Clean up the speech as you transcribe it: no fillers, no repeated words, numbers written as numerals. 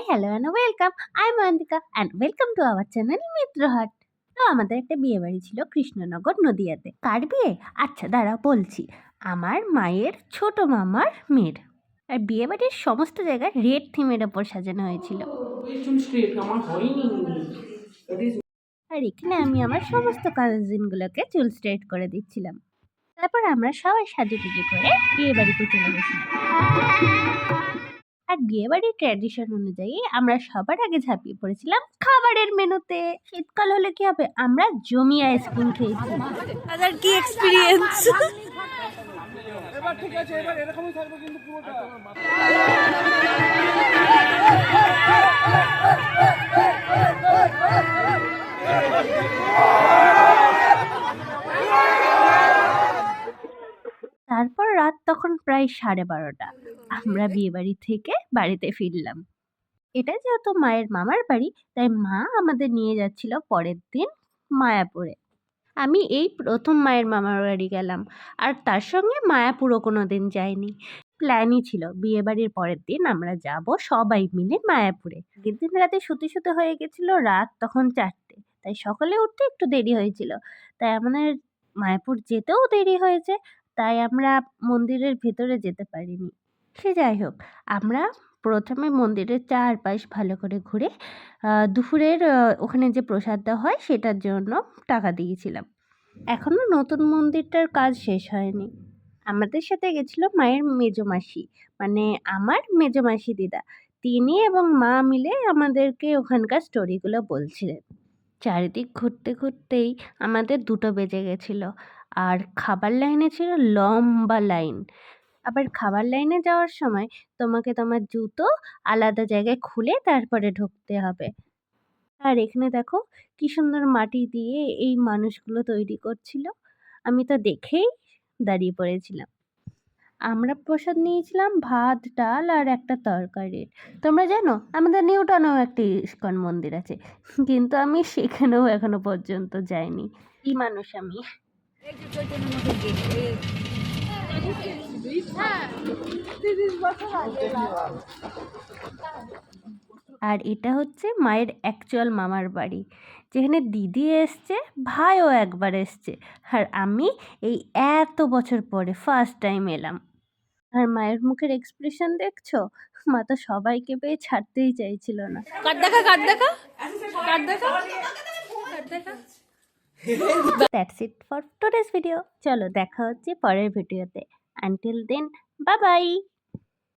hello and welcome. I'm Antika and welcome to our channel মিত্রহাট। তো আমাদের একটা বিয়ে বাড়ি ছিল কৃষ্ণনগর নদিয়াতে। কার বিয়ে? আচ্ছা দাঁড়াও বলছি। আমার মায়ের ছোট মামার মেয়ের। আর বিয়ে বাড়ির সমস্ত জায়গায় রেড থিমের ওপর সাজানো হয়েছিল। আর এখানে আমি আমার সমস্ত কাজিনগুলোকে চুল স্ট্রেট করে দিচ্ছিলাম। তারপর আমরা সবাই সাজুগুজু করে বিয়ে বাড়িতে চলে গেছিলাম। আর বিয়েবাড়ির ট্র্যাডিশন অনুযায়ী আমরা সবার আগে ঝাঁপিয়ে পড়েছিলাম খাবারের মেনুতে। শীতকাল হলে কি হবে, আমরা জমি আইসক্রিম খেয়েছি। আর কি এক্সপেরিয়েন্স। এবার ঠিক আছে, এবার এরকমই থাকবে কিন্তু পুরোটা। তারপর রাত তখন প্রায় 12:30। আমরা বিয়ে বাড়ি থেকে বাড়িতে ফিরলাম। এটা যেহেতু মায়ের মামার বাড়ি, তাই মা আমাদের নিয়ে যাচ্ছিল পরের দিন মায়াপুরে। আমি এই প্রথম মায়ের মামার বাড়ি গেলাম, আর তার সঙ্গে মায়াপুরও কোনো দিন যাইনি। প্ল্যানই ছিল বিয়ে বাড়ির পরের দিন আমরা যাব সবাই মিলে মায়াপুরে। আগের দিন রাতে শুতে শুতে হয়ে গেছিল রাত তখন 4টে, তাই সকালে উঠতে একটু দেরি হয়েছিল, তাই আমাদের মায়াপুর যেতেও দেরি হয়েছে, তাই আমরা মন্দিরের ভেতরে যেতে পারিনি। সে যাই হোক, আমরা প্রথমে মন্দিরের চারপাশ ভালো করে ঘুরে দুপুরের ওখানে যে প্রসাদ দেওয়া হয় সেটার জন্য টাকা দিয়েছিলাম। এখনও নতুন মন্দিরটার কাজ শেষ হয়নি। আমাদের সাথে গেছিল মায়ের মেজো মাসি, মানে আমার মেজো মাসি দিদা। তিনি এবং মা মিলে আমাদেরকে ওখানকার স্টোরিগুলো বলছিলেন। চারিদিক ঘুরতে ঘুরতেই আমাদের 2টো বেজে গেছিল, আর খাবার লাইনে ছিল লম্বা লাইন। আবার খাবার লাইনে যাওয়ার সময় তোমাকে তোমার জুতো আলাদা জায়গায় খুলে তারপরে ঢুকতে হবে। আর এখানে দেখো কি সুন্দর মাটি দিয়ে এই মানুষগুলো তৈরি করছিল, আমি তো দেখেই দাঁড়িয়ে পড়েছিলাম। আমরা প্রসাদ নিয়েছিলাম ভাত, ডাল আর একটা তরকারির। তোমরা জানো আমাদের নিউটানেও একটি ইস্কন মন্দির আছে, কিন্তু আমি সেখানেও এখনো পর্যন্ত যাইনি। কি মানুষ আমি। আর এটা হচ্ছে মায়ের অ্যাকচুয়াল মামার বাড়ি, যেখানে দিদি এসছে, ভাইও একবার এসছে, আর আমি এই এত বছর পরে ফার্স্ট টাইম এলাম। আর মায়ের মুখের এক্সপ্রেশন দেখছো, মা তো সবাইকে পেয়ে ছাড়তেই চাইছিল না। That's it for today's video. চলো দেখা হচ্ছে পরের ভিডিওতে। Until then, bye bye.